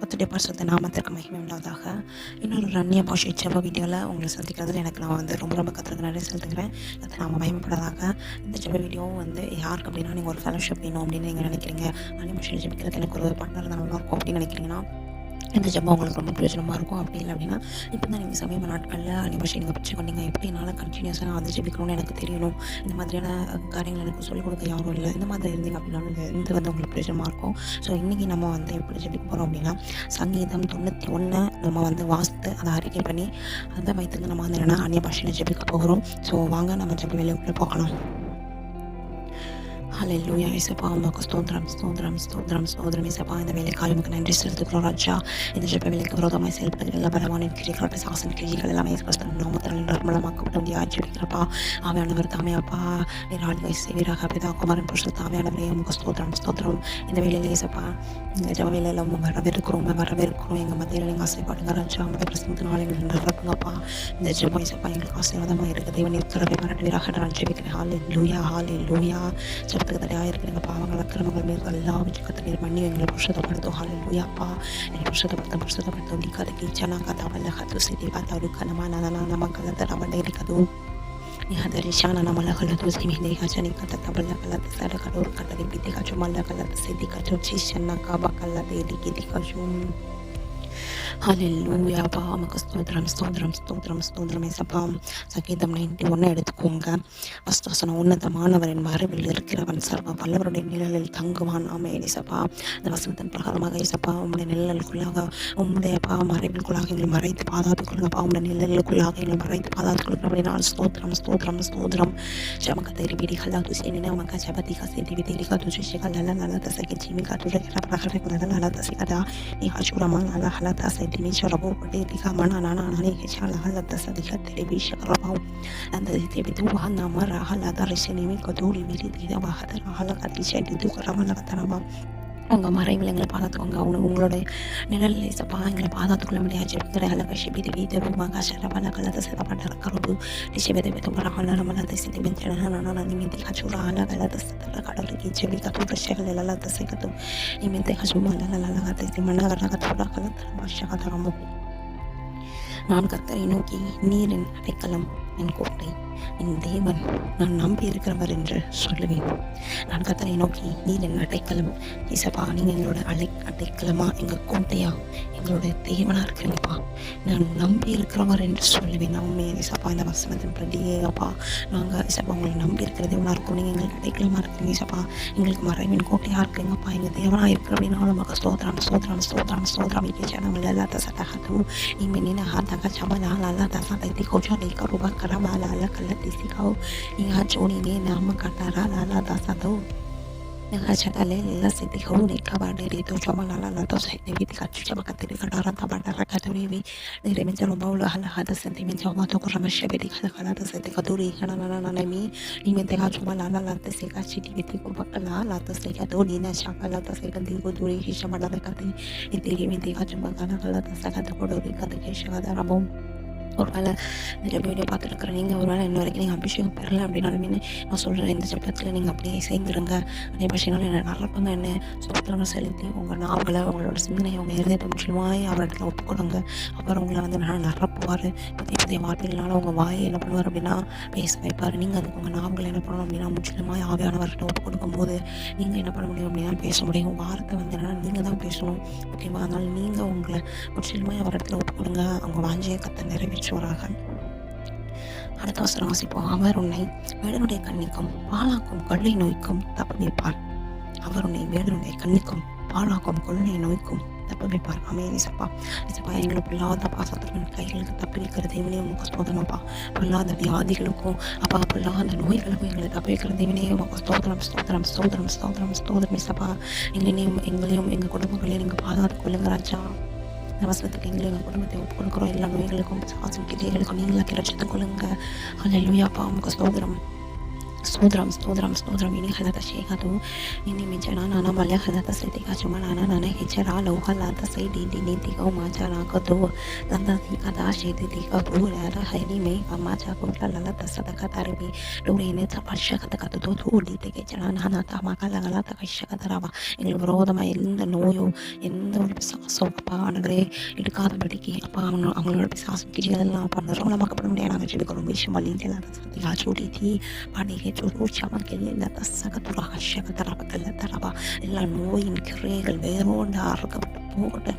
கர்த்தருடைய பரிசுத்த நாமத்திற்கு மகிமை உண்டாவதாக. இன்னொரு ரன்னிய பாஷை செல்வ வீடியோவில் உங்களை சந்திக்கிறதுல எனக்கு நான் ரொம்ப கர்த்தருக்கு நன்றி செலுத்துகிறேன். கர்த்தர் நாம மகிமைப்பட்டதாக. இந்த செல்வ வீடியோவும் யாருக்கு அப்படின்னா, நீங்கள் ஒரு ஃபெலோஷிப் வேணும் அப்படின்னு நீங்கள் நினைக்கிறீங்க, ரன்னிய பாஷையில் ஜெபிக்கிறதுக்கு எனக்கு ஒரு பார்ட்னர் தான் நல்லாயிருக்கும் அப்படின்னு நினைக்கிறீங்கன்னா, இந்த ஜெபம் உங்களுக்கு ரொம்ப பிரயோஜனமாக இருக்கும். அப்படி இல்லை அப்படின்னா, இப்போ தான் நீங்கள் சமீப நாட்களில் அனிவர்சரி நீங்கள் பிடிச்சி கொண்டீங்க, எப்படி என்னால் கண்டினியூஸாக நான் ஜெபிக்கணும்னு எனக்கு தெரியணும், இந்த மாதிரியான காரியங்கள் எனக்கு சொல்லிக் கொடுக்க யாரும் இல்லை, இந்த மாதிரி இருந்தீங்க அப்படின்னா இது உங்களுக்கு பிரயோஜனமாக இருக்கும். ஸோ இன்றைக்கி நம்ம எப்படி ஜெபிக்க போகிறோம் அப்படின்னா, சங்கீதம் 91 நம்ம வாசித்து அதை அறிக்கை பண்ணி அதை வைத்து நம்ம என்னென்னா அந்நிய பாஷையில் ஜெபிக்க போகிறோம். ஸோ வாங்க நம்ம ஜெப வேலைக்குள்ளே போகலாம். ஹல்லேலூயா. இயேசுப்பா, உமக்கு ஸ்தோத்திரம் ஸ்தோத்திரம் ஸ்தோத்திரம் ஸ்தோத்திரம். இயேசுப்பா, இந்த வேலைக்காக உமக்கு நன்றி செலுத்துகிறோம் ராஜா. இந்த ஜெப வேலைக்கு விரோதமாக செயல்படுகிற எல்லா பலவான கிரிகள் பிசாசின் கிரிகள் எல்லாமே கிறிஸ்தவ நாமத்தில் நிர்மலமாக்கப்பட்டு ஜெபிக்கிறப்பா. ஆவியானவர் தாமே அப்பா நீர் ஆளுகை செய்வீராக. பிதா குமாரன் பரிசுத்த ஆவியானவரே உமக்கு ஸ்தோத்திரம் ஸ்தோத்திரம். இந்த வேலையில் இயேசுப்பா, இந்த ஜெப வேலையில் வரவேற்கிறோம் எங்கள் மத்தியில் நீங்கள் ஆசைப்படுங்க ராஜா. உங்களுடைய பிரசனத்தினால எங்களுக்கு நிரப்புங்கப்பா. இந்த ஜெபம் இயேசுப்பா எங்களுக்கு ஆசீர்வாதமாக இருக்குது. தேவன் இருக்கிறதை பரட்டுவீராக நான் ஜெபிக்கிறேன். ஹல்லேலூயா ஹல்லேலூயா. தடையாக இருக்கிற எங்கள் பாவங்கள் அக்கிரமங்கள் மீது எல்லா விஜயத்தை நீர் பண்ணி எங்களை புருஷத்தப்படுத்தும். ஹல்லேலூயாப்பா. என்னை புருஷத்தப்படுத்தும் நீக்காது கீச்சனா கதா வல்ல கத்து சிதி பார்த்தா ருக்கனமா நம்ம கலத்தை ரவண்டை இருக்கது Ihadarisha na malakala tu si hindi ka siya ni katatapal na kalat sa kador katalipiti ka siya malakala sa sidi ka siya sisyan na kabakala dedikiti ka siya. ஹல்லேலூயா. அப்பா உமக்கு ஸ்தோத்திரம் ஸ்தோத்திரம் ஸ்தோத்திரம் ஸ்தோத்திரம். இயேசுப்பா, சங்கீதம் 91 எடுத்துக்கோங்க. ஃபர்ஸ்ட் வசனம், உன்னதமானவரின் மறைவில் இருக்கிறவன் சர்வ வல்லவருடைய நிழலில் தங்குவான். ஆமென். இயேசுப்பா, இந்த வசனத்தின் பிரகாரமாக இயேசுப்பா உம்முடைய நிழலுக்குள்ளாக உம்முடைய மறைவிற்குள்ளாக எங்களை மறைத்து பாதாத்துக்குள்ளப்பா, உம்முடைய நிழலுக்குள்ளாக எங்களை மறைத்து பாதாத்துக்குள்ள அப்படினால் ஸ்தோத்திரம் ஸ்தோத்திரம் ஸ்தோத்திரம். ஜமகத்தை விடிகள் துசினின உமக்கு ஜபதிகா சேதி விதிரிகா துசிகள் நல்ல நல்ல தசைக்கு ஜீமிகா துறைகிற பிரகாரங்கள் நல்ல நல்ல தசைகதா நீ ஹசுரமா நல்ல ஹல தசை Dinisha Rabo, Dika Manana, Hechala, the Sadika television Rabao, and the Tibituana Mara Hala, the Resini, Koduri, Vidita Bahata, Halakatisha, Dukaramana. உங்கள் மறைவில் எங்களை பாதத்துக்கோங்க. உங்களுடைய நிழலில் இயேசுப்பா எங்களை பாதத்துக்குள்ள முடியாது ஜெபிக்கிற அழகா பிதி வீத ரூபாக சரபல கலத சிதப்பட்ட கருப்பு டிஷிபெத பெதுமர ஹலரமலத சிதிபெஞ்சன நிமித்தி கச்சுரா அலகலத சிதற கடலுக்கு ஜெபிக்கத்து பிரஷகள் எல்லாத்த சிகத்து நிமித்தி கசுமல லலகத்தை சிமனகரகத்துடா கலத்தர பாஷகதரமு. நான் கர்த்தரை நோக்கி, நீரின் அடைக்கலம் என் கோட்டை, என் தேவன், நான் நம்பி இருக்கிறவர் என்று சொல்லுவேன். நான் கர்த்தரை நோக்கி, நீர் என் அடைக்கலம். இயேசுப்பா, நீங்கள் எங்களோட அடைக்கலமா, எங்கள் கோட்டையா, எங்களோட தேவனா இருக்கிறீங்கப்பா. நான் நம்பி இருக்கிறவர் என்று சொல்லுவேன். நம்ம இயேசுப்பா இந்த வசனத்தின் பிரதியே அப்பா, நாங்கள் இயேசுப்பா உங்களை நம்பி இருக்கிற தேவனாக இருக்கும். நீங்கள் எங்களுக்கு அடைக்கலமாக இருக்கிறீங்க இயேசுப்பா, எங்களுக்கு மறைவின் கோட்டையாக இருக்கிறீங்கப்பா. எங்கள் தேவனாக இருக்கிற அப்படின்னா நமக்கு ஸ்தோத்திரம் ஸ்தோத்திரம் ஸ்தோத்திரம் ஸ்தோத்திரம். நம்ம எல்லாத்த சட்டகத்தும் இம்மின ஹாத்தக சபலா எல்லாத்த சட்டத்தை கொஞ்சம் நீக்கருபா கரபால Tisiko, Ihachoni, Nama Katara, Lala Dasado, Hachatale, La City Holi, Cabadito, Chamalala, David Chabakati, Tabata, the Remental Bola had a sentiment of Matokama Shebedi, Halata, Sekaturi, Hananami, even the Hachumalala, the Sekachi, Kubakala, the Sekaturi, Shakala, the second Duri, Hishamalakati, in the Limit, the Hachumakana, the Sakaturi, the Kesha, ஒரு வேளை இந்த video பார்த்துருக்குற நீங்கள் ஒரு வேளை இன்ன வரைக்கும் நீங்கள் அபிஷேகம் பெறலை அப்படின்னாலுமே நான் சொல்கிறேன், இந்த ஜெபத்தில் நீங்கள் அப்படியே சேர்ந்துருங்க. அதே பட்சனாலும் என்ன நடப்பங்க என்ன ஸ்தோத்திரம் செலுத்தி உங்கள் நாவலை உங்களோட சிந்தனையை உங்கள் இருதயத்தை முற்றிலுமாய் அவரிடத்துல ஒப்புக்கொடுங்க. அப்புறம் உங்களை நான் நிரப்புவார். புதிய புதிய வார்த்தைகளால் உங்கள் வாயை என்ன பண்ணுவார் அப்படின்னா பேச வைப்பார். நீங்கள் அதுக்கு உங்கள் நாவலை என்ன பண்ணணும் அப்படின்னா முற்றிலுமாய் ஆவியானவர்கிட்ட ஒப்பு கொடுக்கும்போது நீங்கள் என்ன பண்ண முடியும் அப்படின்னா பேச முடியும். வார்த்தை என்னன்னா நீங்கள் தான் பேசணும், ஓகேவா? அதனால் நீங்கள் உங்களை முற்றிலுமாய் அவரிடத்துல ஒப்பு கொடுங்க. அவங்க வாஞ்சியை கத்த நிறைவேற்றுவாராக. அடுத்த வசனம் வாசிப்போம். அவர் உன்னை வேடனுடைய கண்ணிக்கும் பாழாக்கும் கொள்ளை நோய்க்கும் தப்புவிப்பார். அவர் உன்னை வேடனுடைய கண்ணிக்கும் பாழாக்கும் கொள்ளை நோய்க்கும் தப்புவிப்பார். ஆமென். இயேசுப்பா, இயேசுப்பா எங்களை பொல்லாத பாசத்தின் கைகளுக்கு தப்பிக்கிற தேவனே உமக்கு ஸ்தோத்திரம்ப்பா. பொல்லாத வியாதிகளுக்கும் அப்பா பொல்லாத நோய்களுக்கும் எங்களை தப்பிக்கிற தேவனே உமக்கு ஸ்தோத்திரம் ஸ்தோத்திரம் ஸ்தோத்திரம் ஸ்தோத்திரம் ஸ்தோத்திரம். இயேசுப்பா, எங்களையும் எங்கள் குடும்பங்களையும் நீங்கள் பாதுகாத்து கொள்ளுங்க ராஜா. இந்த வசனத்துக்கு எங்கள் குடும்பத்தை ஒப்பு கொடுக்குறோம். எல்லா நோய்களுக்கும் சாசின் கிளைகளுக்கும் நீங்களாக்கி ரட்சித்துக் கொள்ளுங்க. ஹல்லேலூயாப்பா, உமக்கு ஸ்தோத்திரம். స్తోత్రం స్తోత్రం స్తోత్రం ఇని హలత షేకదు ఇని మిజన నాన మల హలత సైతే కాచమ నాన నాన హెచరా లోహలత సై డి నీతి కౌ మాచరా కదు దంద కదా షేది ది కబు ర హైని మే మాచా కోట్ల లలత సదక తరిబి డోరేనే తపర్ష కత కత తో ధూడి తెగే జన నాన తమ కల లలత కష கதராவா எங்களுக்கு விரோதமாக எந்த நோயோ எந்த ஒரு பிசாசோ அப்பா ஆண்டவரே எடுக்காதபடிக்கு அப்பா அவங்களோட பிசாசு கிரியெல்லாம் அப்பா நிர்மூலமாக்கப்பட முடியாது நாங்கள் ஜெபிக்கிறோம் விஷயம் வழியில் இல்லாத சக்தியா சூடி பாடிகை சூடு சமக்கெல்லாம் இல்லாத சகத்துரா கஷகத்தரபக்கல்ல தரவா எல்லா நோயின் கிரைகள் வேரோண்டு அறுக்கப்பட்டு போகட்ட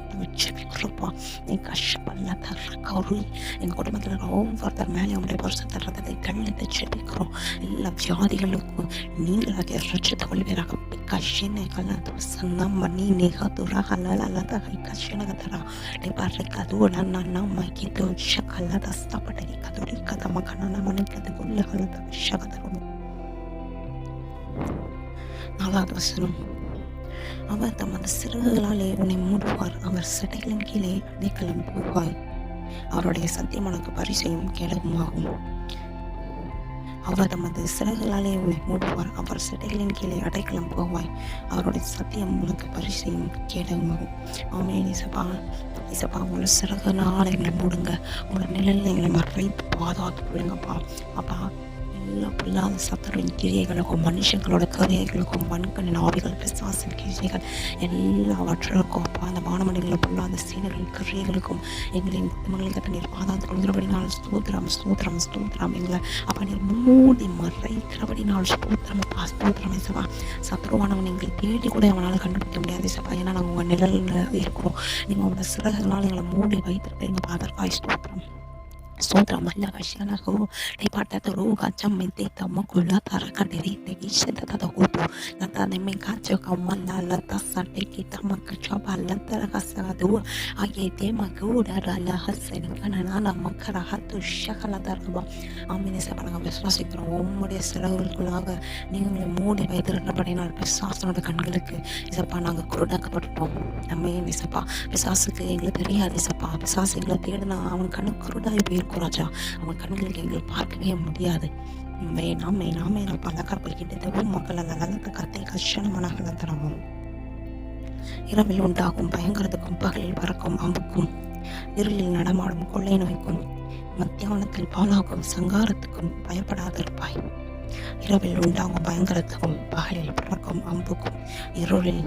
ஜெபிக்கிறோப்பா எங்கள் கஷ்டப்படல தர கரு எங்கள் குடும்பத்தில் ஒவ்வொருத்தர் மேலே அவங்களுடைய வருஷம் தர்றதை கண்ணிட்டு ஜெபிக்கிறோம் எல்லா வியாதிகளுக்கும் நீங்களாக ரட்சத்தை கொள்வீராக கஷினை கலந்து சன்னம்ம நீ நேகத்துரா கலலத கஷினகதரா டிபார்ட்ல கது நன்ன மைக்கிட்டு ஷகலத ஸ்தபடை கதுடி கதம கனன மனக்கது குல்ல கலத ஷகதரு நாலாவது வசனம் அவர் தமது சிறகுகளாலே உன்னை மூடுவார் அவர் சட்டைகளின் கீழே அடைக்கலம் போவாய் அவருடைய சத்தியம் உனக்கு பரிசையும் கேடகமாகும் அவர் தமது சிறகுகளாலே உன்னை மூடுவார் அவர் சட்டைகளின் கீழே அடைக்கலம் போவாய் அவருடைய சத்தியம் உனக்கு பரிசையும் கேடகமாகும் ஆமென் இசப்பா இசப்பா உங்களை சிறகுனால எங்களை மூடுங்க உங்களை நிழலில் எங்களை மறைத்து பாதுகாத்து விடுங்கப்பா அப்பா எல்லா பொல்லாத சத்தரின் கிரியைகளுக்கும் மனுஷங்களோட கிரியைகளுக்கும் மண்கண்ணின் ஆவிகள் பிசாசின் கிரியைகள் எல்லாவற்றுக்கும் அப்பா அந்த மாணவர்களை பொல்லாத சீனர்களின் கிரியைகளுக்கும் எங்களின் குடும்பங்களை கட்ட நீர் பாதாத்து கொள்கிறபடினால் ஸ்தோத்திரம் ஸ்தோத்திரம் ஸ்தோத்திரம் எங்களை அப்பா நீர் மூடி மறைக்கிறபடினால் ஸ்தோத்திரம் அப்பா ஸ்தோத்திரம் இசப்பா சத்ருவானவன் எங்களை தேடி கூட அவனால் கண்டுபிடிக்க முடியாது இசப்பா ஏன்னா நாங்கள் உங்கள் நிழலில் இருக்கிறோம் நீங்கள் உங்களோட சிறகுகளால் எங்களை மூடி வைத்திருக்கீங்க அதற்காக ஸ்தோத்திரம் ಸ್ತೋತ್ರಂ ಅಲ್ಲ ಕಶನಗು ಡಿಪಾರ್ಟದ ರೋಗ ಚಮ್ಮಿದ್ದೆ ತಮ್ಮ ಕುಳ್ಳ ತರಕಡಿರಿ ತೆಗಿಸಿದ ಹೋದು ಲತ ನಿಮ್ಮೆ ಕಾಚ ಕಮ್ಮಲ್ಲ ಲತ ಸಟ್ಟಿಗೆ ತಮ್ಮ ಕಚಬ ಲತರ ಕಸದು ಹಾಗೆ ಮಗೂಡರಲ್ಲ ಹಸನ ಕಣನ ಮಕ್ಕಳ ಹತ್ತು ಶಕಲ தரமா ஆமீன் இசப்பா நாங்கள் விசுவாசிக்கிறோம் உம்முடைய சிறகுகளுக்குள்ளாக நீங்கள் மூடி வைத்திருக்கிறபடினால் பிசாசனோட கண்களுக்கு இசப்பா நாங்கள் குருடாக்கப்பட்டுட்டோம் ஆமீன் இசப்பா பிசாசுக்கு எங்களுக்கு தெரியாது இசப்பா பிசாசு எங்களை தேடினா அவன் கண்ணு குருடாகி போயிருக்கும் ராஜா அவன் கண்களுக்கு எங்களுக்கு பார்க்கவே முடியாது வேணாம் வேணாம் வேணாம் பலகாரப்படுகின்றதும் மக்கள் அந்த நல்ல கத்தை கஷ்டமான தரமும் இரவில் உண்டாகும் பயங்கரத்துக்கும் பகலில் பறக்கும் அம்புக்கும் இருளில் நடமாடும் கொள்ளை நோய்க்கும் மத்தியானத்தில் பாலாகும் சங்காரத்துக்கும் பயப்படாதிருப்பாய் இரவில் உண்டாகும் பயங்கரத்துக்கும் பகலில் பறக்கும் அம்புக்கும் இருளில்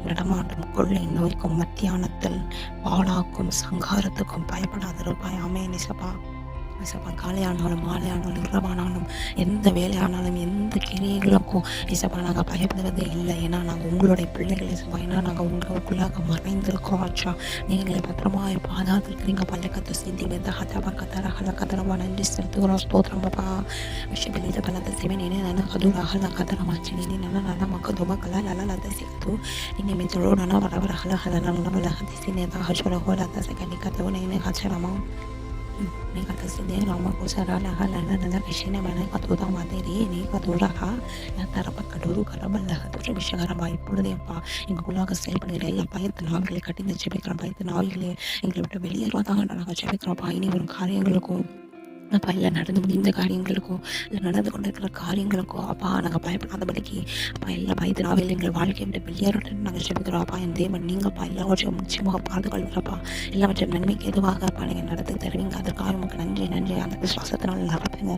நடமாடும் கொள்ளை நோய்க்கும் மத்தியானத்தில் பாலாக்கும் சங்காரத்துக்கும் பயப்படாதிருப்பாய் ஆமென் இசப்பா இசப்பா காலையானாலும் மாலையானாலும் இரவானாலும் எந்த வேலையானாலும் எந்த கிரியைகளுக்கும் இசப்பா நாங்கள் பயப்படுறதே இல்லை ஏன்னா நாங்கள் உங்களுடைய பிள்ளைகள் இசப்பா ஏன்னா நாங்கள் உங்களுக்குள்ளாக மறைந்திருக்கோம் ஆச்சா நீங்களை பத்திரமாய் பாதாத்திருக்கிறீங்க பல்லக்கத்தை சிந்தி வெந்த ஹதபா கதர ஹல கதரவா நன்றி செலுத்துகிறோம் ஸ்தோத்திரமாப்பா விஷயபலித பலத சிவனேனே ನನ್ನ ಕದುರ ಹಲ ಕದರ ಮಾಚಿನಿ ನನ್ನ ನನ್ನ ಮಗ ದುಮ ಕಲ ಲಲ ಲದ ಸಿಕ್ತು ನಿನ್ನೆ ಮೆಚ್ಚಳು ನನ್ನ ವರವರ ಹಲ ಹಲ ನನ್ನ ಬಲ ಹದಿಸಿನೆ ದ ಹಜರ ಹೋಲ the ಸಕನಿ ಕತವನೇನೆ ಹಚರಮ ni kata sini lama ko sarala halana na kishina mana katuda materi ni katura ha ya tarapa kaduru karaballa kaduru விஷயகரமா இப்பொழுதே அப்பா எங்களுக்குள்ளாக செயல்படுகிற எல்லா பயத்தின் ஆவிகளை கட்டி ஜெபிக்கிறோம் பயத்தின் ஆவிகளை எங்களை விட்டு வெளியேறுவதாக நாங்கள் ஜெபிக்கிறோம்ப்பா இனி வரும் காரியங்களுக்கும் அப்பா இல்லை நடந்து முடிந்த காரியங்களுக்கும் இல்லை நடந்து கொண்டிருக்கிற காரியங்களுக்கும் அப்பா நாங்கள் பயப்படாதபடிக்கு அப்பா எல்லா பயத்தின் ஆவியில் எங்கள் வாழ்க்கையை விட்டு வெளியேறட்டுன்னு நாங்கள் ஜெபிக்கிறோம் அப்பா என் தேவன் நீங்கள்ப்பா எல்லாவற்றையும் நிச்சயமாக பாதுகாக்கிறப்பா எல்லாவற்றையும் நன்மைக்கு எதுவாக அப்பா நீங்கள் நடத்தி தருவீங்க அதற்காக உங்களுக்கு நன்றி நன்றி அந்த விசுவாசத்தினால் நிரப்புங்க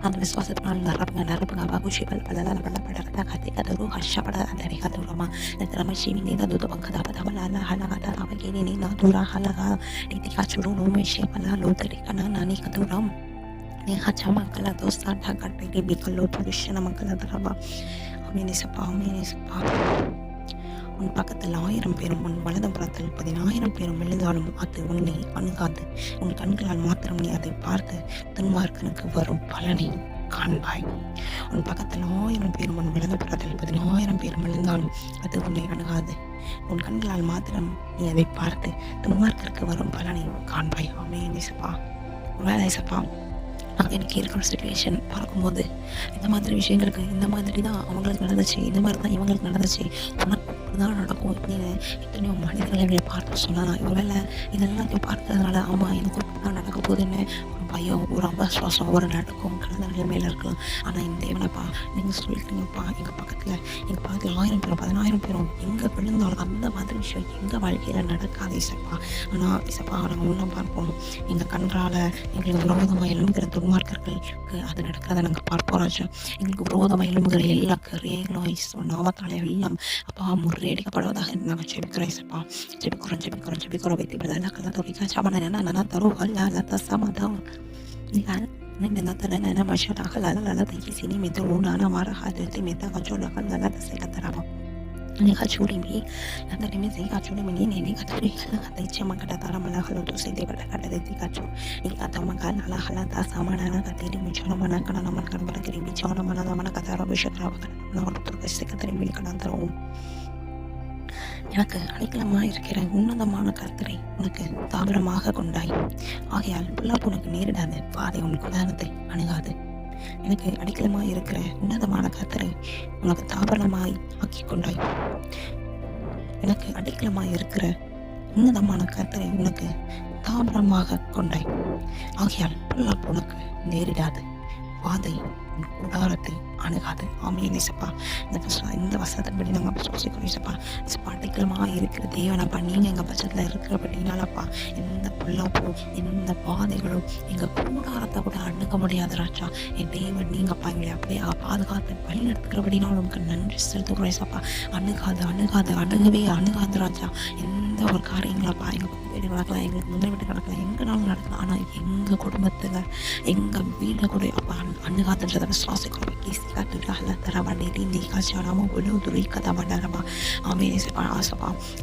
அந்த விசுவாசத்தினால் நிரப்புங்க அப்பா குஷி பலப்படலாம் பலப்படறதா கதை கதரு ஹர்ஷப்பட அந்த கதவுரமா இந்த திறமை சீவி நீ தான் துத பக்கதா பதவலால ஹலகதா அவகேனி நீ நான் தூரா ஹலகா நீதி காச்சுடு நோமேஷே பலா லோதரிக்கனா நானி கதவுரம் hacha makala dosa dhakate di bikalo purushana makala daraba ஆமென் இயேசுப்பா ஆமென் இயேசுப்பா உன் பக்கத்தில் 1000 பேரும் உன் வலது புறத்தில் 10,000 பேரும் விழுந்தாலும் அது உன்னை அணுகாது உன் கண்களால் மாத்திரம் நீ அதை பார்த்து துன்மார்க்கனுக்கு வரும் பலனை காண்பாய் உன் பக்கத்தில் 1000 பேரும் உன் வலது புறத்தில் 10,000 பேரும் விழுந்தாலும் அது உன்னை அணுகாது உன் கண்களால் மாத்திரம் நீ அதை பார்த்து துன்மார்க்கனுக்கு வரும் பலனை காண்பாய் ஆமென் இயேசுப்பா ஒருவேளை இயேசுப்பா நாங்கள் எனக்கு இருக்கிற சுச்சுவேஷன் பார்க்கும்போது இந்த மாதிரி விஷயங்களுக்கு இந்த மாதிரி தான் அவங்களுக்கு நடந்துச்சு இந்த மாதிரி தான் இவங்களுக்கு நடந்துச்சு உனக்கு இப்படி தான் நடக்கும் இப்படின்னு எத்தனையோ மனிதர்களை பார்த்து சொல்லலாம் ஒருவேளை இதெல்லாத்தையும் பார்க்கறதுனால ஆமாம் எனக்கு இப்படி தான் நடக்க போகுதுன்னு ஒரு பயம், ஒரு அவசுவாசம், ஒரு நடுக்கம் கலந்த நிலைமையில் இருக்கலாம். ஆனால் இந்த தேவனைப்பா நீங்கள் சொல்லிட்டீங்கப்பா, எங்கள் பக்கத்தில் 1000 பேரும் 10,000 பேரும் எங்கே விழுந்தாலும் அந்த மாதிரி விஷயம் எங்கள் வாழ்க்கையில் நடக்காது இசப்பா. ஆனால் இசப்பா நாங்கள் இன்னும் பார்ப்போம், எங்கள் கண்களால் எங்களுக்கு விரோதமாக எழும்புகிற துன்மார்க்கர்களுக்கு அது நடக்கிறத நாங்கள் பார்ப்போம் ராஜா. எங்களுக்கு விரோதமாக எழும்புகிற எல்லா கிரியைகளும் நாமத்தாலே எல்லாம் அப்பா முறியடிக்கப்படுவதாக நாங்கள் ஜெபிக்கிறோம் இசப்பா. ஜெபிக்கிறோம் வைத்து விடுதலை கலா தொழிற்கா சாமான நான் தரும் அல்ல சமாதம் Nena masyarakat lala tadi sini minta luna na marah ada tu minta kacau lah kan lala tak saya kata apa. Ni kacau ni, nanti ni mesti kacau ni ni kacau ni kalau kata icha mak kata tara malah kalau tu saya pada kata tadi kacau. Ni kata mak kalau kalau tak sama nana kata ini muncul mana kana nama kana pada kiri bicara mana kata orang bersyukur apa kana orang tu kasi kata ni milik kana tahu. எனக்கு அடைக்கலமாக இருக்கிற உன்னதமான கர்த்தரை உனக்கு தாபரமாக கொண்டாய். ஆகையால் பொல்லாப்பு உனக்கு நேரிடாது, பாதை உன் குதாரத்தை அணுகாது. எனக்கு அடைக்கலமாக இருக்கிற உன்னதமான கர்த்தரை உனக்கு தாபரமாய் ஆக்கி கொண்டாய். எனக்கு அடைக்கலமாக இருக்கிற உன்னதமான கர்த்தரை உனக்கு தாபரமாக கொண்டாய். ஆகையால் பொல்லாப்பு உனக்கு நேரிடாது, பாதை உன் கூடாரத்தை அணுகாது. ஆமென் இயேசுப்பா. இந்த வசனத்தின்படி நாங்கள் யோசிக்கிறோம் இயேசுப்பா. அடைக்கலமாக இருக்கிற தேவனப்பா, நீங்கள் எங்கள் பட்சத்தில் இருக்கிறபடினாலப்பா எந்த பொல்லாப்போ எந்த பாதைகளும் எங்கள் கூடாரத்தை கூட அணுக முடியாது ராஜா. என் தேவன் நீங்கப்பா எங்களை அப்படியே பாதுகாத்து வழி நடத்துக்கிறபடினாலும் உங்களுக்கு நன்றி செலுத்துகிறோம் இயேசுப்பா. அணுகாது ராஜா. எந்த ஒரு காரியங்களப்பா எங்கள் வீடு நடக்கலாம், எங்களுக்கு முதல் வீட்டு நடக்கலாம், எங்கேனாலும் நடக்கலாம். ஆனால் எங்கள் குடும்பத்தில் எங்கள் வீடை கூட அப்பா அணுகாதுன்றதை விசுவாசிக்கிறோம். கேசிக்காட்டு அல்ல தரவண்டி நீ காட்சியாடாமல் விழுதுரை கதை பண்ணாரப்பா. ஆமென் இயேசுப்பா.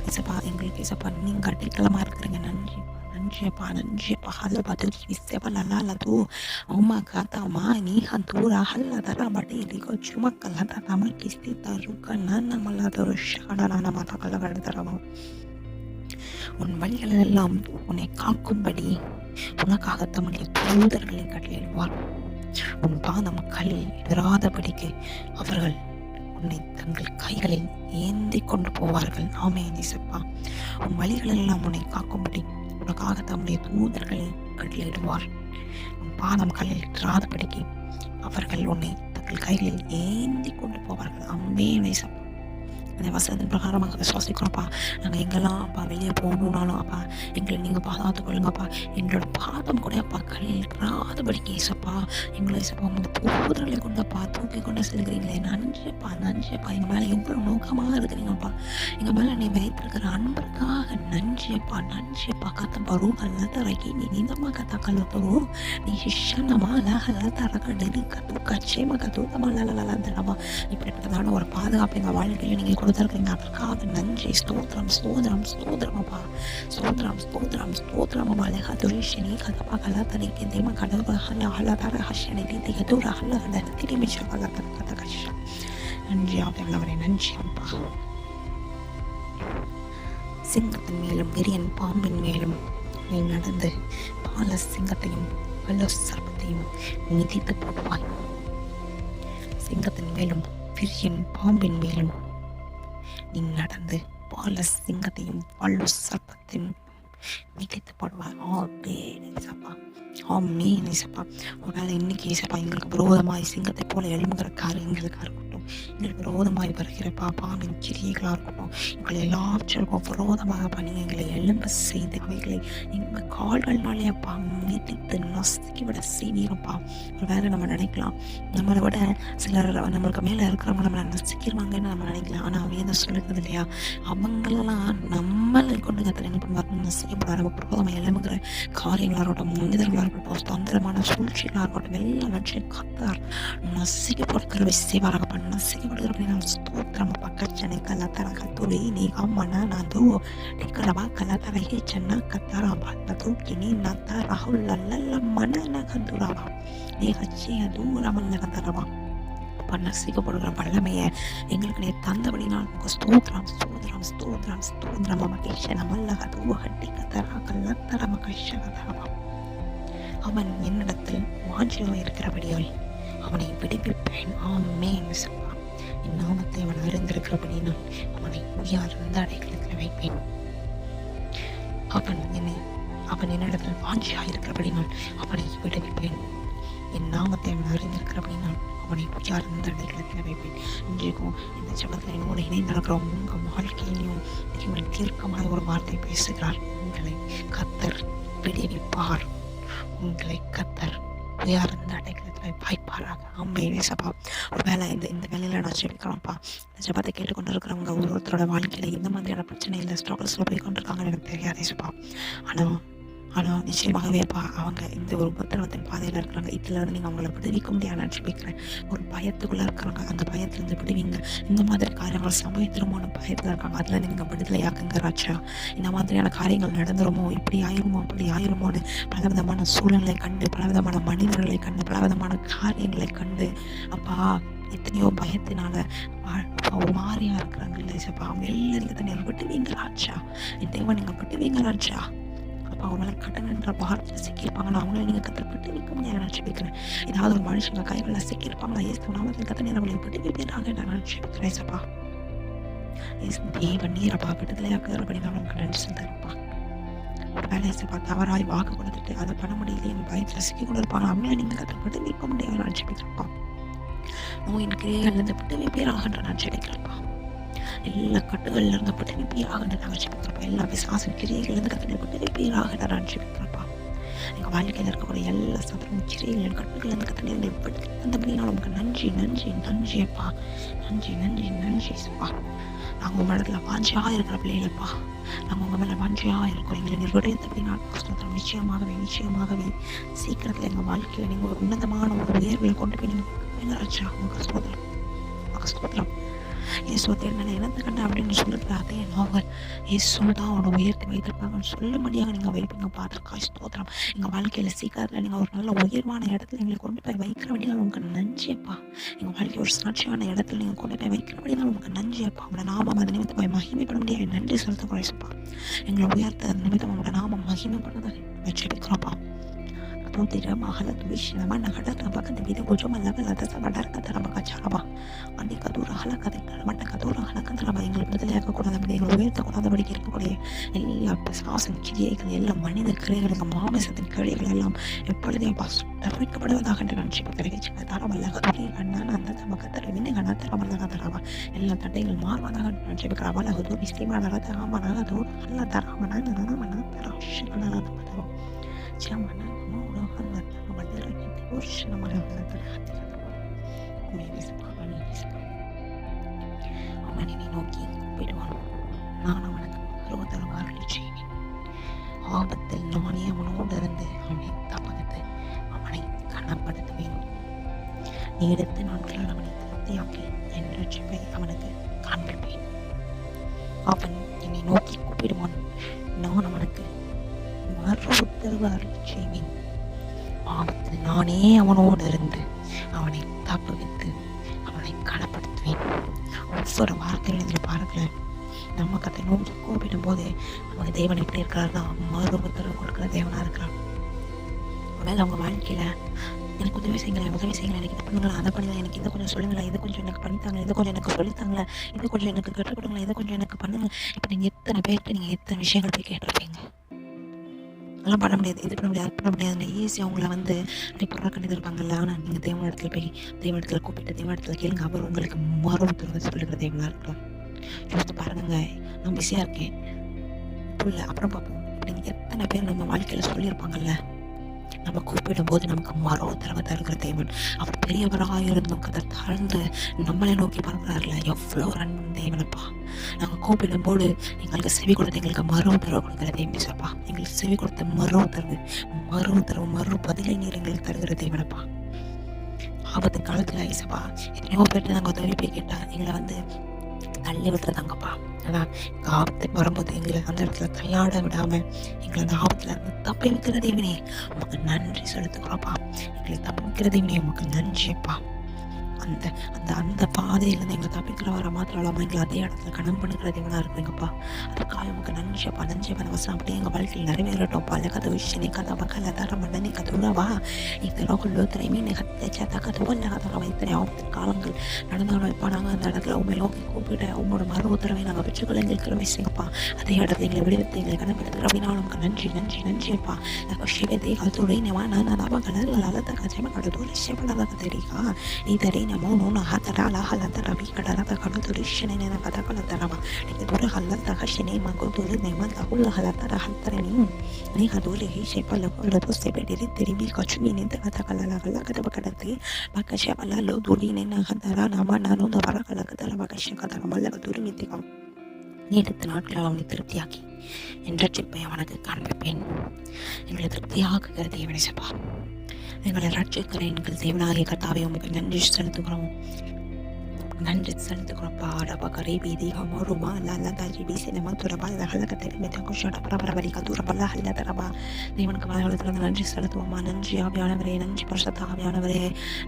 இயேசுப்பா எங்களுக்கு இயேசுப்பா நீங்கள் அடைக்கலமாக இருக்கிறீங்க. நன்றியப்பா ஹல்ல பத்து இசைப்பா நல்லா தூ அம்மா காத்தாமா நீ ஹந்தூரா ஹல்ல தர பட்டி இதிகோ சும்மா கல்ல தராம கிஸ்தி தருக்க நான் மல்லா தரு ஷாடான மாதா கல்ல தரமா. உன் வழிகளெல்லாம் உன்னை காக்கும்படி உனக்காக தம்முடைய தூதர்களை கட்டளையிடுவார். உன் பாதம் கல்லில் இடராதபடிக்கு அவர்கள் உன்னை தங்கள் கைகளில் ஏந்தி கொண்டு போவார்கள். ஆமென் இயேசுப்பா. உன் வழிகளெல்லாம் உன்னை காக்கும்படி உனக்காக தம்முடைய தூதர்களை கட்டளையிடுவார். உன் பாதம் கல்லில் இடராதபடிக்கு அவர்கள் உன்னை தங்கள் கைகளில் ஏந்தி கொண்டு போவார்கள். ஆமென் இயேசுப்பா. அந்த வசனத்தின் பிரகாரமாக விசுவாசிக்கிறோம்ப்பா. நாங்கள் எங்கெல்லாம் அப்பா வெளியே போகணுன்னாலும் அப்பா எங்களை நீங்கள் பாதுகாத்து கொள்ளுங்கப்பா. எங்களோட பாதம் கூட அப்பா கல்றாதபடிக்கு இயேசுப்பா எங்களை இயேசுப்பா உங்கள் தூதர்களை கொண்டப்பா தூக்கி கொண்டு செல்கிறீங்களே. நன்றியப்பா எங்கள் மேலே எவ்வளோ நோக்கமாக இருக்கிறீங்கப்பா. எங்கள் மேலே நீ வைத்திருக்கிற அன்பிற்காக நன்றியப்பா கத்தப்பா ரூபல்ல தரக்கி நீ நீந்தமாக கத்தா கல்லத்தோ நீ சிஷனமாக தரக்க நீ கத்து கச்சேமா கத்தூத்தமா தரமா. இப்படிப்பட்டதான ஒரு பாதுகாப்பு எங்கள் வாழ்க்கையில் நீங்கள் கொடுத்துருக்கீங்க. அதற்காக நன்றி. ஸ்தோத்திரம் அப்பா. ஸ்தோத்திரம் அலேஹா துரிஷனி கதப்பா கலா தனிக்கு தேம கடவுள் ஹலதர ஹஷனி தீதிக தூர ஹல்ல திரும்பி சொல்ல கத கஷ. நன்றி ஆண்டவரே, நன்றி அப்பா. சிங்கத்தின் மேலும் பெரியன் பாம்பின் மேலும் நீ நடந்து பால சிங்கத்தையும் வல்ல சர்ப்பத்தையும் மிதித்து போடுவாய். சிங்கத்தின் மேலும் பெரியன் பாம்பின் மேலும் நீ நடந்து பால சிங்கத்தையும் வல்லு சர்ப்பத்தையும் மிதித்து போடுவார். ஆமென் இயேசுப்பா. ஒருவேளை இன்னைக்கு இயேசுப்பா எங்களுக்கு விரோதமாய் சிங்கத்தை போல எழும்புகிற காரியங்களுக்காக இருக்கட்டும், எங்களுக்கு விரோதமாய் வருகிற பாம்பின் கிரியைகளாக இருக்கட்டும், எங்களை எல்லாவற்றிற்கும் விரோதமாக பண்ணி எங்களை எழும்ப செய்து அவைகளை எங்கள் கால்கள்னாலே அப்பா மிதித்து நசுக்கி விட செய்வீங்கப்பா. ஒரு வேலை நம்ம நினைக்கலாம், நம்மளை விட சிலர் நம்மளுக்கு மேலே இருக்கிறவங்க நம்மளை நசுக்கிடுவாங்கன்னு நம்ம நினைக்கலாம். ஆனால் வேதம் சொல்லுறது இல்லையா, அவங்களெல்லாம் நம்மளை கொண்டு கத்திர என்ன பண்ணுவாங்க, நசுக்கப்படாத நமக்கு விரோதமாக எழும்புகிற காரியங்களாக இருக்கட்டும், மனிதர்களாக இருக்கட்டும், தந்திரமான சூழ்ச்சிகளாக இருக்கட்டும், எல்லாவற்றையும் கத்தார் நசுக்கப்படுகிற செய்வாராகப்பா. நசுக்கப்படுகிற ஸ்தோத்திரம் பக்கச்சனை கலத்தர கத்துரி நீ அம்மனா நது டிக்கரவா கலத்தர ஹேச்சன்னா கத்தாரா பாத்தது கினி நத்தா ராகுல் லல்லல்ல மனன கந்துராவா நீ ஹச்சிய தூரமல்ல கத்தரவா. நசிக்கப்படுகிற வல்லமையை எங்களுக்கு நீ தந்தபடினால் உங்க ஸ்தோத்திரம் மகேஷன மல்லக தூஹட்டி கத்தரா கல்லத்தர மகேஷனதரவா. அவன் என்னிடத்தில் வாஞ்சியாக இருக்கிறபடியால் அவனை விடுவிப்பேன். ஆமென் இயேசுப்பா. என் நாமத்தை அவன் அறிந்திருக்கிறபடினால் அவனை உயர்ந்த அடைக்கலத்தில் வைப்பேன். அவன் என்னை அவன் என்னிடத்தில் வாஞ்சியாக இருக்கிறபடினால் அவனை விடுவிப்பேன். என் நாமத்தை அவன் அறிந்திருக்கிறபடினால் அவனை உயர்ந்த அடைக்கலத்தில் வைப்பேன். இன்றைக்கும் இந்த ஜெபத்தில் என்னோட இணைந்து நடக்கிற உங்கள் வாழ்க்கையிலையும் தேவன் தீர்க்கமாக ஒரு வார்த்தை பேசுகிறார். உங்களை கர்த்தர் விடுவிப்பார். உங்களை கர்த்தர் உயர்ந்த அடைக்கலத்தில் வாய்ப்பாராக. ஆமென் இயேசுப்பா. ஒரு வேலை இந்த வேலையில் நான் ஜெபிக்கிறோம்ப்பா. இந்த ஜெபத்தை கேட்டுக்கொண்டு இருக்கிறவங்க ஒருத்தரோட வாழ்க்கையில் இந்த மாதிரியான பிரச்சனை இல்லை, ஸ்ட்ரகிள்ஸில் போய் கொண்டிருக்காங்கன்னு எனக்கு தெரியாது இயேசுப்பா. ஆனால் நிச்சயமாகவேப்பா அவங்க இந்த ஒரு உபத்திரவத்தின் பாதையில் இருக்கிறாங்க. இதில் நீங்கள் அவங்கள விடுவிக்க முடியாது நான் ஜெபிக்கிறேன். ஒரு பயத்துக்குள்ளே இருக்கிறாங்க, அந்த பயத்துலேருந்து விடுவீங்க. இந்த மாதிரி காரியங்கள் சம்பவித்திருமோன்னு பயத்தில் இருக்காங்க, அதுலேருந்து நீங்கள் விடுதலையாக்குங்க ராஜா. இந்த மாதிரியான காரியங்கள் நடந்துருமோ, இப்படி ஆயிருமோ அப்படி ஆயிருமோன்னு பலவிதமான சூழ்நிலை கண்டு, பலவிதமான மனிதர்களை கண்டு, பலவிதமான காரியங்களை கண்டு அப்பா எத்தனையோ பயத்தினால ஒரு மாதிரியா இருக்கிறாங்க இல்லை சப்பா. அவங்க எல்லாத்தையும் நீங்கள் விட்டுவீங்க ராஜா. என் தேவன் நீங்கள் விட்டுவீங்க ராஜா. அப்போ அவங்கள கடன் என்ற வார்த்தையில் சிக்கியிருப்பாங்கன்னா அவங்கள நீங்கள் கற்றுப்பட்டு வைக்க முடியாது நான் ஜெபிக்கிறேன். ஏதாவது ஒரு மனுஷங்க கைகளில் சிக்கியிருப்பாங்களா இயேசு நாமத்தில் கத்த நேரம் அவங்களை விட்டு வைப்பீராக நான் ஜெபிக்கிறேன் சப்பா. தேவன் நீரப்பா விடுதலையாக்குறபடி நான் உங்களுக்கு நன்றி செலுத்துறப்பா. ஒரு வேலை சப்பா தவறாய் வாக்கு கொடுத்துட்டு அதை பண்ண முடியலையே என் பயத்தில் சிக்கி கொண்டு இருப்பாங்க, அவங்கள நீங்கள் கற்றுப்பட்டு வைக்க முடியாது நான் ஜெபிக்கிறப்பா. நோயின் கிரியைகள்லேருந்து விட்டு வைப்பீராகன்ற நான் ஜெபிக்கிறப்பா. எல்லா கட்டுகள்ல இருந்து விட்டு வைப்பீராக நாங்கள் ஜெபிக்கிறப்பா. எல்லா விசுவாசின் கிரியைகள்லேருந்து கத்தனை விட்டு வைப்பீராக நான் ஜெபிக்கிறப்பா. எங்கள் வாழ்க்கையில் இருக்கக்கூடிய எல்லா சத்திரம் கிரியைகள் கட்டுகள்லேருந்து கத்தனை விட்டு வந்தபடினால் நமக்கு நன்றி நன்றி நன்றி அப்பா. நன்றி நன்றி நன்றி சப்பா. நாங்கள் உங்கள் இடத்துல வாஞ்சியாக இருக்கிற பிள்ளைகளப்பா. நாங்கள் உங்கள் மேலே வாஞ்சியாக இருக்கோம். எங்களை நிர்வகித்த அப்படின்னா கஷ்டத்தில் நிச்சயமாகவே சீக்கிரத்தில் எங்கள் வாழ்க்கையில் நீங்கள் ஒரு உன்னதமான ஒரு உயர்வில் கொண்டு போய் நீங்கள் ராஜா உங்கள் ஸ்தோத்திரம். இயேசு தேடின இழந்து கண்ட அப்படின்னு சொல்லுறது அதே நாங்கள் இயேசு தான் அவனை உயர்த்தி வைத்திருப்பாங்கன்னு சொல்லும்படியாக நீங்கள் வைப்பீங்க பார்த்துருக்கா ஸ்தோத்திரம். எங்கள் வாழ்க்கையில் சீக்கிரத்தில் நீங்கள் ஒரு நல்ல உயர்வான இடத்துல எங்களை கொண்டு போய் வைக்கிறபடியாக உங்களுக்கு நன்றியப்பா. எங்கள் வாழ்க்கை ஒரு சாட்சியான இடத்துல நீங்கள் கொண்டு போய் வைக்கிறபடியாக உங்களுக்கு நன்றியப்பா. அவங்களோட நாமம் அது நிமித்தம் போய் மகிமைப்பட முடியாது நன்றி செலுத்த குறைசப்பா. எங்களை உயர்த்த நிமித்தம் அவங்களோட நாமம் மகிமைப்படுறதை வச்சிருக்கிறோம்ப்பா. Mahal tuish nama nagada tabaka de video gojo malaga lata sabadar katarabaka charaba andi kadura halakade mata kadura halakandra எங்கள் விடுதலையாக கூடாத எங்கள் உயர்த்த கூடாதபடி இருக்கக்கூடிய எல்லா பிசாசின் கிரியைகள் எல்லா மனித கிரியைகள் மாமிசத்தின் கிரியைகள் எல்லாம் எப்பொழுதே தவிர்க்கப்படுவதாக நான் ஜெபிக்கிறேன். தரவல்லக துணி கண்ணான அந்த தமக்கத்தர வினை கண்ணா தரவல்லக தரவா எல்லா தடைகள் மாறுவதாக நான் ஜெபிக்கிறேன். அவலக துணி ஸ்ரீமான தராமனாக தூர அல்ல தராமனா நனமனா தராஷனா தமதவ ஜமனா அவனை நோக்கி கூப்பிடுவான், நான் அவனுக்கு மறுதரவாறு செய்வேன். ஆபத்தில் நானே அவனோடு இருந்து அவனை தப்பகத்து அவனை கனப்படுத்துவேன். நீடித்த நாட்களால் அவனை திருப்தியாக்கி என் ரட்சிப்பை அவனுக்கு காண்பிப்பேன். அவன் என்னை நோக்கி கூப்பிடுவான், நான் அவனுக்கு மறு உத்தரவாறு செய்வேன். ஆபத்தில் நானே அவனோடு இருந்து அவனை தப்புவித்து அவனை கனப்படுத்துவேன். ஒவ்வொரு வார்த்தைகள் இதில் பாருங்களேன். நம்ம கத்தை நோக்கி கூப்பிடும் போது நமக்கு தேவன் எப்படி இருக்கிறாருன்னா மறு உத்தரவு கொடுக்குற தேவனாக இருக்கிறார். ஒருவேளை அவங்க வாழ்க்கையில் எனக்கு உதவி செய்யுங்களேன் எனக்கு இதை பண்ணுங்களேன் அதை பண்ணுங்களேன், எனக்கு இதை கொஞ்சம் சொல்லுங்களேன், இதை கொஞ்சம் எனக்கு பண்ணித்தாங்க, இதை கொஞ்சம் எனக்கு சொல்லித்தாங்களேன், இதை கொஞ்சம் எனக்கு கற்றுக் கொடுங்களேன், இதை கொஞ்சம் எனக்கு பண்ணுங்க. இப்போ நீங்கள் எத்தனை பேர்கிட்ட நீங்கள் எத்தனை விஷயங்கள் போய் கேட்டிருப்பீங்க. அதெல்லாம் பண்ண முடியாது, இது பண்ண முடியாது, அது பண்ண முடியாது. ஈஸியாக அவங்கள அனுப்பிடுறா கண்டிப்பாக இருப்பாங்கல்ல. ஆனால் நீங்கள் தேவன் இடத்துல போய் தேவன் இடத்துல கூப்பிட்டு தேவன் இடத்துல கேளுங்க, அவர் உங்களுக்கு மறு உத்தரவு சொல்லுகிற தேவனாக இருக்கலாம். யோசித்து பாருங்க, நான் பிஸியாக இருக்கேன் இல்லை அப்புறம் பார்ப்போம் அப்படின்னு எத்தனை பேர் நம்ம வாழ்க்கையில் சொல்லியிருப்பாங்கல்ல. நம்ம கூப்பிடும் போது நமக்கு மறு உத்தரவை தருகிற தேவன். அவர் பெரியவராக இருந்தும் கதை தாழ்ந்து நம்மளை நோக்கி பார்க்கிறார்ல, எவ்வளோ அன்பு தேவனப்பா. நாங்கள் கூப்பிடும் போது எங்களுக்கு செவி கொடுத்து எங்களுக்கு மறு உத்தரவு கொடுக்குற தேவன் சாப்பா. எங்களுக்கு செவி கொடுத்த மறு உத்தரவு மறு பதிலை நீர் எங்களுக்கு தருகிற தேவனப்பா. ஆபத்து காலத்தில் ஐசப்பா எத்தனையோ பேர்ட்டு நாங்கள் உதவி போய் கேட்டால் எங்களை தள்ளி விட்டுறதாங்கப்பா. ஆனால் எங்கள் ஆபத்து வரும்போது எங்களை அந்த இடத்துல கையாட விடாமல் எங்களை அந்த ஆபத்தில் இருந்து தப்பி வைக்கிற தேவனே உமக்கு நன்றி செலுத்துக்கிறோப்பா. எங்களை தப்பி வைக்கிற தேவனே உமக்கு நன்றிப்பா. அந்த அந்த அந்த பாதையிலேருந்து எங்களை தப்பிக்கிற வர மாத்திரம் இல்லாமல் எங்களை அதே இடத்துல கனம் பண்ணுகிற தேவனாக இருக்கிறீங்கப்பா. அதுக்காக நமக்கு நன்றியப்பா. நன்றியப்பா. வசனம் அப்படியே எங்கள் வாழ்க்கையில் நிறைவேறட்டும். பல கதை விஷயம் கதை பக்கல தர மன்னி கதுரவா இதெல்லாம் கொள்ளு திரைமீ நிகழ்த்த கதவல்ல கதவை இத்தனை ஆபத்து காலங்கள் நடந்தாலும் இப்போ நாங்கள் அந்த இடத்துல உண்மை நோக்கி கூப்பிட்டு உங்களோட மறு உத்தரவை நாங்கள் பெற்றுக்கொள்ள எங்களுக்கு கிருபை செய்யுங்கப்பா. அதே இடத்துல எங்களை விடுவித்து எங்களை கனப்படுத்துகிற அப்படின்னா நமக்கு நன்றி நன்றி நன்றியப்பா. ಶಿವತೆ ಕಲ್ತುಳಿ ನಾನು ನಮಗಳೆಲ್ಲ ಕಜಮ ಕಡದು ಶಿವನದ ಕದರಿಗ ಇದರಿ ನಮೋ ನೋನ ಹತರ ಹಲತ ರವಿ ಕಡರದ ಕಡದು ರಿಶನೆ ಪದ ಕಲತರವ ಇದರ ಹಲ್ಲತ ಹಶನೆ ಮಗುದು ನೆಮಂತ ಹುಲ್ಲ ಹಲತರ ಹತ್ತರ ನೀ ಹದೋಲಿ ಶೇಪಲ ಕೊಲ್ಲದು ಸೆಬೆಡಿರಿ ತಿರಿಬಿ ಕಚುನಿ ನಿಂತ ಕಥ ಕಲ್ಲಲ ಕದಬ ಕಡತಿ ಬಕಶ ಬಲ್ಲ ದುಡಿನೆ ಹದರ ನಮ ನಾನು ವರ ಕಲಕದಲ ಬಕಶ ಕದರ ಮಲ್ಲ ದುರಿ ಮಿತಿಗ நீடித்த நாட்கள் அவனை திருப்தியாக்கி என் ரட்சிப்பை அவனுக்கு காண்பிப்பேன். எங்களை திருப்தியாக்குகிற தேவனை சப்பா, எங்களை ரட்சிக்கிற எங்கள் தேவனாகிய கர்த்தாவே உங்களுக்கு நன்றி செலுத்துகிறோம். நன்றி செலுத்துகிறோம்ப்பா. டப்பா கரை பீதி அமருமா அல்ல தாஜி பீசி நம்ம துறப்பா இதை ஹல்ல கத்தரி மெத்த குஷோட பரபரவரி கதூரப்பல்ல ஹல்ல தரப்பா. தேவனுக்கு வளர்த்துறது நன்றி செலுத்துவோம்மா. நன்றி ஆவியானவரே, நன்றி பரிசுத்த ஆவியானவரே,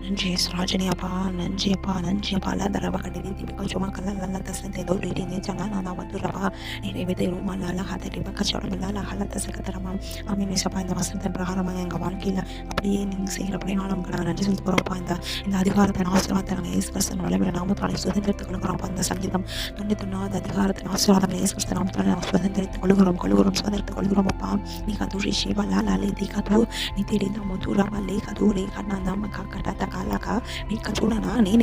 நன்றி ராஜனி அப்பா, நன்றி அப்பா, நன்றி அப்பா. அல்ல தரப்பா கட்டி தீபி சும்மா கல்ல நல்ல தசை தோல்வி நிஜனா நான் வந்துடுறப்பா நிறைவேற்றி ரூமா நல்ல ஹாத்தடி பக்கச்சோட நல்ல ஹல்ல தசை கத்துறமா அமீன் சப்பா. இந்த வசனத்தின் பிரகாரமாக எங்கள் வாழ்க்கையில் அப்படியே நீங்கள் செய்கிறபடியே நமக்கு நாங்கள் நன்றி செலுத்துகிறோம்ப்பா. இந்த அதிகாரத்தின் ஆசீர்வாதத்தை நாங்கள் இயேசு கிறிஸ்து வளமையில நாமத்தாலே சுதந்திரத்துக் கொள்கிறோம். அந்த சங்கீதம் 99 அதிகாரத்தின் ஆசீர்வாதங்களை இயேசு கிறிஸ்து நாமத்தாலே நாம் சுதந்திரித்துக் கொள்கிறோம் சுதந்திரத்துக் கொள்கிறோம் அப்பா. நீ கதூரி சிவா லாலே தி கதூ நீ தெரிந்த மதுரவா லே கதூரி கண்ணா நாம காக்கட்ட காலக்கா நீ கதூடனா நீ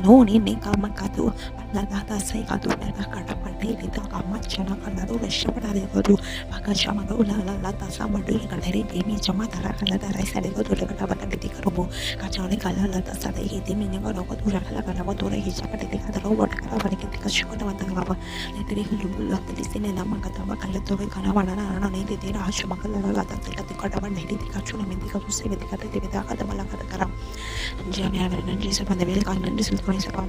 நோ நீ காம கதூ பல்லதாத சை கதூடனா கடப்பட்டி லிதா காமச்சனா கல்லது விஷப்படாதே கதூ பகச்சமா லா தசா மடு கதரி தேமி ஜமா தர கல்லத ரைசலே கதூ கடபட்ட தி கரபோ கச்சாலே கல்லல தசதை தேமி நிங்க ரோக தூர கல்ல கடப தூர ஹிஜபட்ட தி கதரோ வட கரபடி தி கச்சுட வந்தங்கባ லேதிரி ಹುಲ್ಲುಲ್ಲ ತಿಳಿಸಿನೆ ನಮ್ಮ ಕಥವ ಕಲ್ಲತೋವೆ ಕನವನ ನಾನು ನೀತಿ ರಾಶು ಮಕ್ಕಳಲ್ಲ ತತ್ತಿ ಕಡವ ನೀತಿ ಕಚ್ಚುನ ಮೆಂದಿ ಕಚ್ಚು ಸೇವೆ ಕತ್ತೆ ಬಿದಾಗ ಮಲ್ಲ ಕರ ஜாமியார் நன்றி சப்பா. அந்த வேலைக்காக நன்றி செலுத்துகிறோம் சப்பா.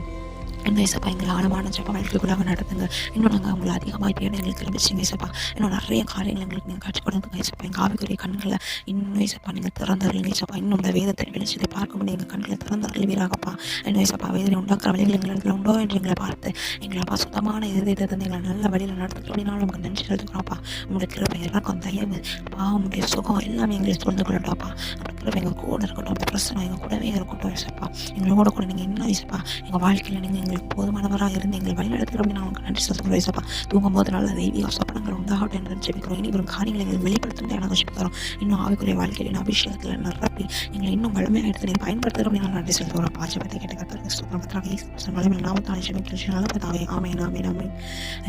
இன்னும் ஏசப்பா எங்களை ஆழமான ஜப வாழ்க்கைக்குள்ளாக நடத்துங்க. இன்னும் நாங்கள் அவங்களை அதிகமாக தேட எங்களுக்கு கிளம்பிச்சிங்க ஏசப்பா. இன்னும் நிறைய காரியங்கள் எங்களுக்கு நீங்கள் கற்றுக் கொடுங்க ஏசப்பா. எங்கள் ஆவிக்குரிய கண்களை இன்னும் ஏசப்பா நீங்கள் திறந்தருங்க ஏசப்பா. இன்னும் இந்த வேதத்தை வெளிச்சத்தை பார்க்க முடியும் எங்கள் கண்களை திறந்தர்கள் வீராகப்பா. இன்னும் ஏசப்பா வேதனை உண்டாக்குற வழிகள் எங்களுக்கு உண்டோ என்று எங்களை பார்த்து எங்களப்பா சுத்தமான இதயத்தை தந்து எங்களை நல்ல வழியில் நடத்துகிறோம் அப்படின்னா நமக்கு நன்றி செலுத்துக்கிறோம்ப்பா. உங்களுடைய கிருபை எல்லாருக்கும் தயவு அப்பா, உங்களுடைய சுகம் எல்லாமே எங்களை சூழ்ந்து கொள்ளட்டாப்பா. அப்படி கிருபை எங்கள் கூட இருக்கட்டும், அப்படி பிரச்சனை எங்கள் கூடவே இருக்கட்டும் ஏசப்பா. எங்களோட கூட நீங்கள் இன்னும் ஏசப்பா எங்கள் வாழ்க்கையில் நீங்கள் எங்களுக்கு போதுமானவராக இருந்து எங்கள் வழிநடத்துகிறோம் அப்படின்னு நான் நன்றி செலுத்துகிறோம் ஏசப்பா. தூங்கும் போது நல்ல தெய்வீக சொப்பனங்கள் உண்டாகட்டும் என்று ஜெபிக்கிறோம். இனி வரும் காரியங்களை எங்களுக்கு வெளிப்படுத்தும் நாங்கள் ஜெபிக்கிறோம். இன்னும் ஆவிக்குரிய வாழ்க்கையில் அபிஷேகத்தில் நிரப்பி எங்களை இன்னும் வலிமையாக எடுத்து நீங்கள் பயன்படுத்துகிறோம் அப்படின்னு நான் நன்றி செலுத்துகிறோம். பாஜபத்தை கேட்டு கற்றுக்கிறேன் நாமத்தாலே ஜெபிக்கிறேன் நல்ல பதாவே ஆமேன் ஆமேன் ஆமேன்.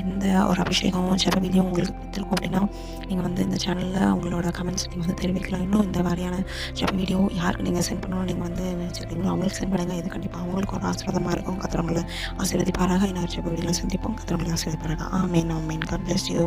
இந்த ஒரு அபிஷேகம் ஜெபவிதியும் உங்களுக்கு பிடித்திருக்கும் அப்படின்னா நீங்கள் வந்து இந்த சேனலில் உங்களோட கமெண்ட்ஸ் நீங்கள் வந்து தெரிவிக்கலாம். இன்னும் இந்த மாதிரியான ஜெப வீடியோ யாருக்கு நீங்கள் சென்ட் பண்ணணும் நீங்கள் வந்து நினச்சிருக்கீங்களோ அவங்களுக்கு சென்ட் பண்ணுங்கள். இது கண்டிப்பாக அவங்களுக்கு ஒரு ஆசீர்வாதமாக இருக்கும். கத்திரவங்களை ஆசீர்வதிப்பாராக. இன்னொரு ஜெப வீடியோவில் சந்திப்போம். கத்திரவங்களை ஆசீர்வதிப்பாராக. ஆமேன் ஆமேன். God bless you.